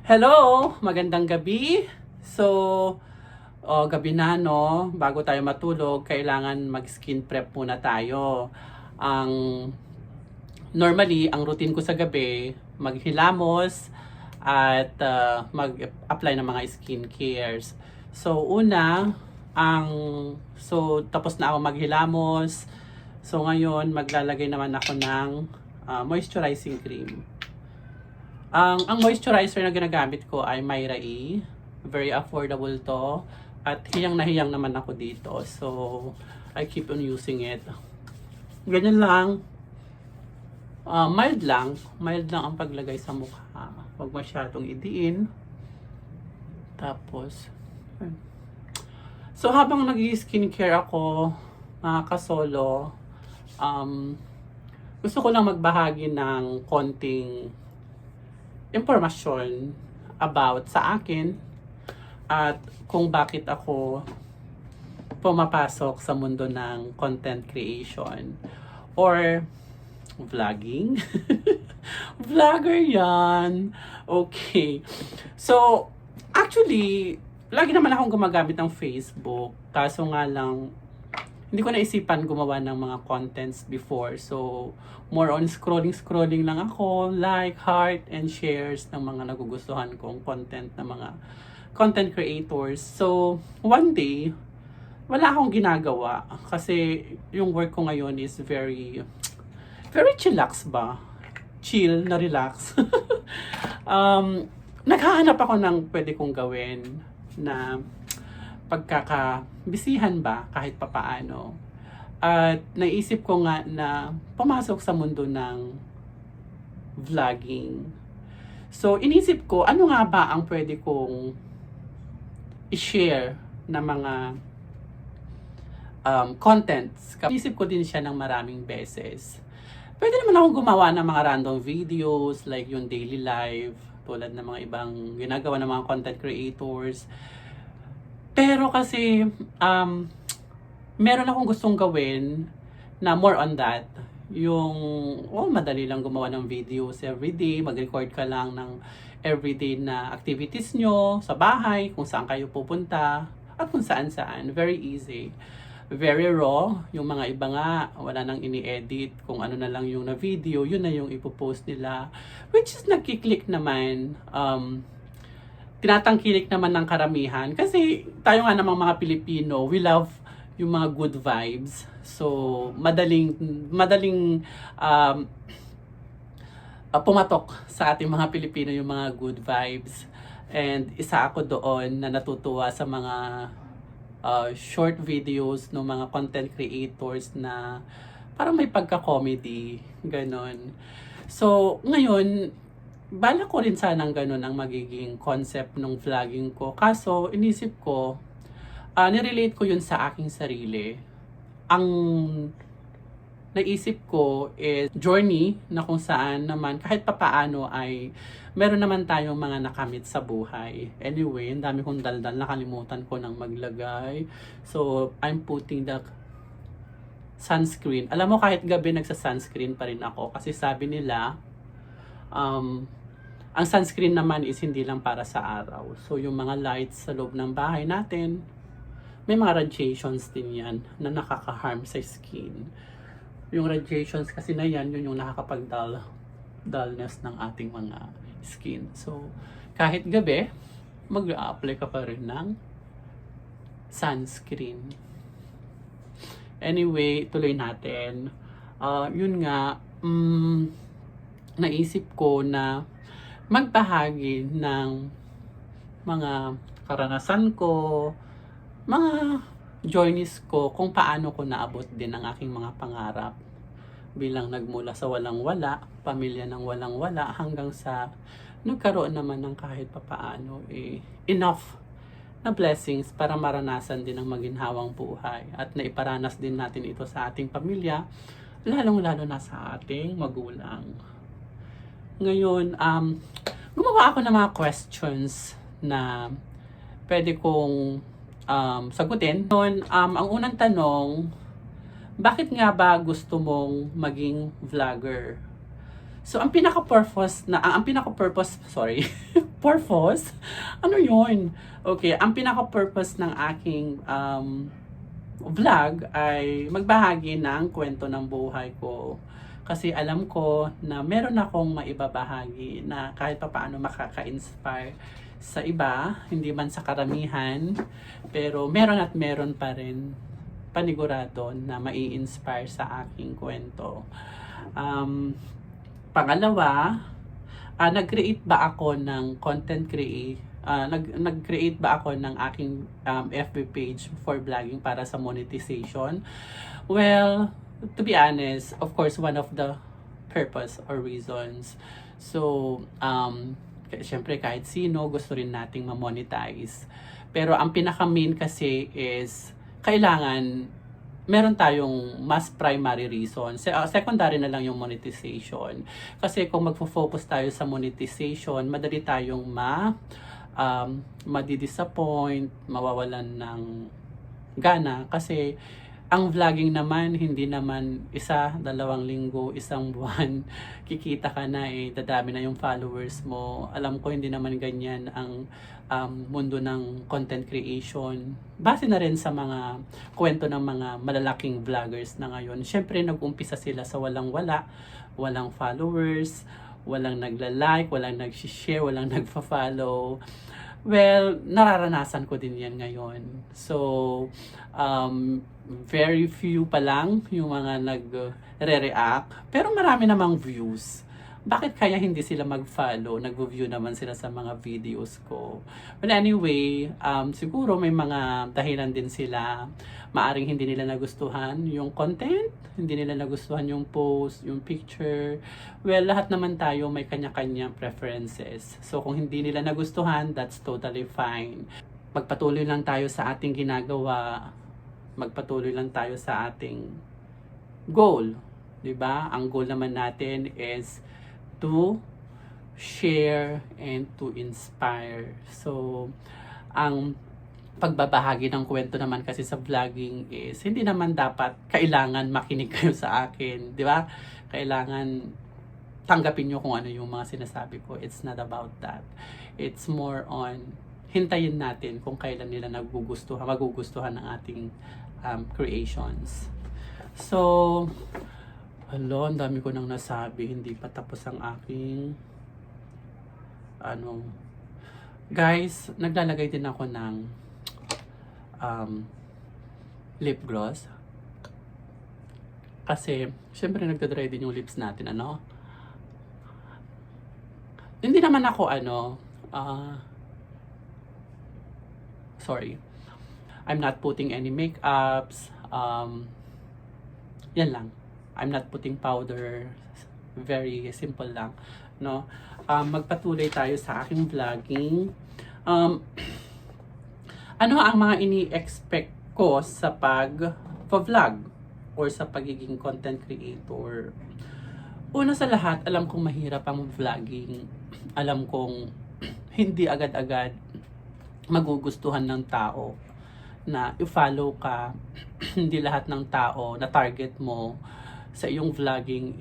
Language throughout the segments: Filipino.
Hello! Magandang gabi. So, gabi na no, bago tayo matulog, kailangan mag-skin prep muna tayo. Ang normally, ang routine ko sa gabi, maghilamos at mag-apply ng mga skin cares. So, tapos na ako maghilamos. So, ngayon, maglalagay naman ako ng moisturizing cream. Ang moisturizer na ginagamit ko ay Myra E. Very affordable to. At hiyang na hiyang naman ako dito. So, I keep on using it. Ganyan lang. Mild lang. Mild lang ang paglagay sa mukha. Huwag masyadong idiin. Tapos, so habang nag-skincare ako, mga kasolo, gusto ko lang magbahagi ng konting impormasyon about sa akin at kung bakit ako pumapasok sa mundo ng content creation or vlogging. Vlogger yan. Okay. So, actually, lagi naman akong gumagamit ng Facebook. Kaso nga lang, hindi ko naisipan gumawa ng mga contents before. So, more on scrolling lang ako, like, heart, and shares ng mga nagugustuhan kong content ng mga content creators. So, one day, wala akong ginagawa. Kasi yung work ko ngayon is very chillax ba? Chill, na relax. Naghahanap ako ng pwede kong gawin na pagkakabisihan ba kahit papaano. At naisip ko nga na pumasok sa mundo ng vlogging. So inisip ko, ano nga ba ang pwede kong i-share na mga contents. Inisip ko din siya ng maraming beses. Pwede naman akong gumawa ng mga random videos like yung daily life, tulad ng mga ibang ginagawa ng mga content creators. Pero kasi, meron akong gustong gawin na more on that. Yung, madali lang gumawa ng videos everyday. Mag-record ka lang ng everyday na activities nyo sa bahay, kung saan kayo pupunta, at kung saan-saan. Very easy. Very raw. Yung mga iba nga, wala nang ini-edit. Kung ano na lang yung na video, yun na yung ipopost nila. Which is nagkiklik naman. Tinatangkilik naman ng karamihan kasi tayo nga namang mga Pilipino, we love yung mga good vibes. So, madaling pumatok sa ating mga Pilipino yung mga good vibes. And isa ako doon na natutuwa sa mga short videos ng mga content creators na parang may pagka-comedy, ganon. So, ngayon, bala ko rin sanang ganun ang magiging concept ng vlogging ko. Kaso, inisip ko, nirelate ko yun sa aking sarili. Ang naisip ko is journey na kung saan naman kahit papaano ay meron naman tayong mga nakamit sa buhay. Anyway, ang dami kong daldal, nakalimutan ko nang maglagay. So, I'm putting the sunscreen. Alam mo, kahit gabi nagsa-sunscreen pa rin ako kasi sabi nila, ang sunscreen naman is hindi lang para sa araw. So, yung mga lights sa loob ng bahay natin, may mga radiations din yan na nakaka-harm sa skin. Yung radiations kasi na yan, yun yung nakakapag-dullness ng ating mga skin. So, kahit gabi, mag-a-apply ka pa rin ng sunscreen. Anyway, tuloy natin. Yun nga, naisip ko na magbahagi ng mga karanasan ko, mga journeys ko, kung paano ko naabot din ang aking mga pangarap bilang nagmula sa walang-wala, pamilya ng walang-wala, hanggang sa nagkaroon naman ng kahit papaano enough na blessings para maranasan din ang maginhawang buhay at naiparanas din natin ito sa ating pamilya, lalong-lalo na sa ating magulang. Ngayon, gumawa ako ng mga questions na pwede kong sagutin. Noon, ang unang tanong, bakit nga ba gusto mong maging vlogger? So, ang pinaka-purpose, sorry, purpose? Ano yun? Okay, ang pinaka-purpose ng aking vlog ay magbahagi ng kwento ng buhay ko. Kasi alam ko na meron akong maibabahagi na kahit papaano makaka-inspire sa iba, hindi man sa karamihan, pero meron at meron pa rin panigurado na mai-inspire sa aking kwento. Pangalawa, nag-create ba ako ng nag-create ba ako ng aking FB page for vlogging para sa monetization? Well, to be honest, of course, one of the purpose or reasons. So, syempre kahit sino, gusto rin nating ma-monetize. Pero ang pinaka-main kasi is, kailangan meron tayong mas primary reason. Secondary na lang yung monetization. Kasi kung magfo-focus tayo sa monetization, madali tayong madi-disappoint, mawawalan ng gana. Kasi ang vlogging naman, hindi naman 1, 2 linggo, 1 buwan, kikita ka na dadami na yung followers mo. Alam ko hindi naman ganyan ang mundo ng content creation. Base na rin sa mga kwento ng mga malalaking vloggers na ngayon. Siyempre, nag-umpisa sila sa walang-wala, walang followers, walang nagla-like, walang nag-share, walang nagfa-follow. Well, nararanasan ko din yan ngayon. So, very few pa lang yung mga nagre-react. Pero marami namang views. Bakit kaya hindi sila mag-follow? Nag-view naman sila sa mga videos ko. Well, anyway, siguro may mga dahilan din sila. Maaring hindi nila nagustuhan yung content, hindi nila nagustuhan yung post, yung picture. Well, lahat naman tayo may kanya-kanyang preferences. So, kung hindi nila nagustuhan, that's totally fine. Magpatuloy lang tayo sa ating ginagawa. Magpatuloy lang tayo sa ating goal. 'Di ba? Ang goal naman natin is to share and to inspire. So, ang pagbabahagi ng kwento naman kasi sa vlogging is hindi naman dapat kailangan makinig kayo sa akin, 'di ba? Kailangan tanggapin niyo kung ano yung mga sinasabi ko. It's not about that. It's more on hintayin natin kung kailan nila magugustuhan ng ating creations. So, ang dami ko nang nasabi, hindi pa tapos ang aking guys, naglalagay din ako ng lip gloss kasi syempre nagda-dry din yung lips natin, hindi naman ako sorry, I'm not putting any makeups, yan lang. I'm not putting powder. Very simple lang, no? Magpatuloy tayo sa aking vlogging. Ano ang mga ini-expect ko sa pag-vlog or sa pagiging content creator? Una sa lahat, alam kong mahirap ang vlogging. Alam kong hindi agad-agad magugustuhan ng tao na i-follow ka. Hindi lahat ng tao na target mo sa iyong vlogging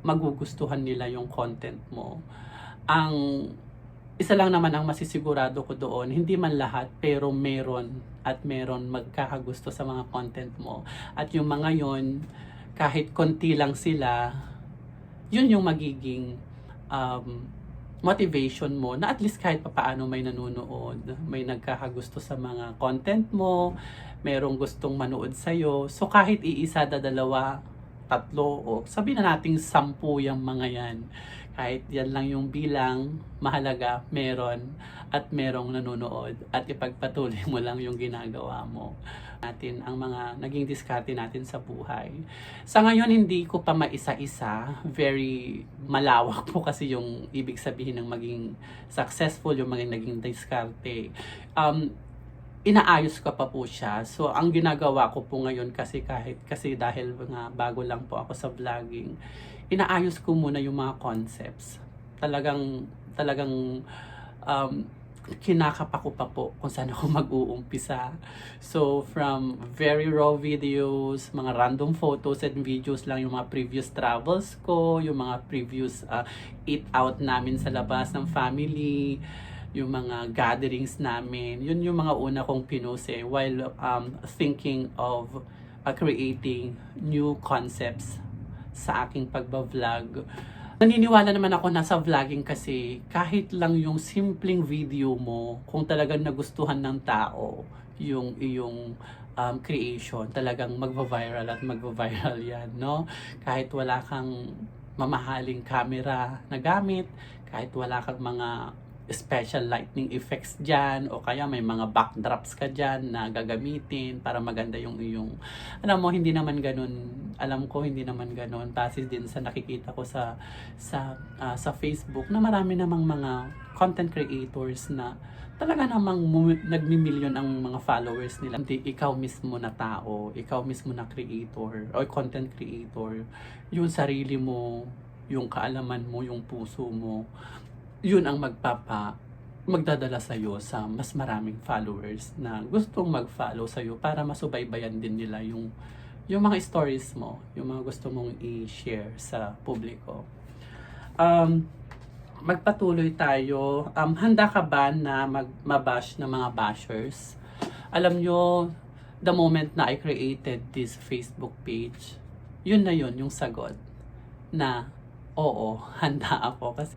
magugustuhan nila yung content mo. Ang isa lang naman ang masisigurado ko doon, hindi man lahat pero meron magkakagusto sa mga content mo. At yung mga yon, kahit konti lang sila, yun yung magiging motivation mo na at least kahit papaano may nanonood, may nagkakagusto sa mga content mo, merong gustong manood sa'yo. So kahit iisa, dalawa, 3, o sabihin na nating 10 yung mga yan. Kahit yan lang yung bilang, mahalaga, meron at merong nanonood at ipagpatuloy mo lang yung ginagawa mo. Natin ang mga naging diskarte natin sa buhay. Sa ngayon, hindi ko pa maisa-isa. Very malawak po kasi yung ibig sabihin ng maging successful, yung maging naging diskarte. Inaayos ko pa po siya. So, ang ginagawa ko po ngayon kasi dahil nga bago lang po ako sa vlogging, inaayos ko muna yung mga concepts. Talagang kinakapa ko pa po kung saan ako mag-uumpisa. So, from very raw videos, mga random photos and videos lang yung mga previous travels ko, yung mga previous eat out namin sa labas ng family, yung mga gatherings namin. Yun yung mga una kong pinuse while thinking of creating new concepts sa aking pagbablog. Naniniwala naman ako na sa vlogging kasi kahit lang yung simpleng video mo, kung talagang nagustuhan ng tao yung iyong creation, talagang magva-viral at magva-viral yan, no? Kahit wala kang mamahaling camera na gamit, kahit wala kang mga special lightning effects dyan, o kaya may mga backdrops ka dyan na gagamitin para maganda yung iyong, alam mo, hindi naman ganun, alam ko hindi naman ganun, base din sa nakikita ko sa Facebook na marami namang mga content creators na talaga namang nagmi-million ang mga followers nila. Hindi ikaw mismo na tao, ikaw mismo na creator o content creator, yung sarili mo, yung kaalaman mo, yung puso mo, yun ang magdadala sa iyo sa mas maraming followers na gustong mag-follow sa iyo para masubaybayan din nila yung mga stories mo, yung mga gusto mong i-share sa publiko. Magpatuloy tayo. Handa ka ba na mabash ng mga bashers? Alam nyo, the moment na I created this Facebook page, yun na yun, yung sagot na oo, handa ako kasi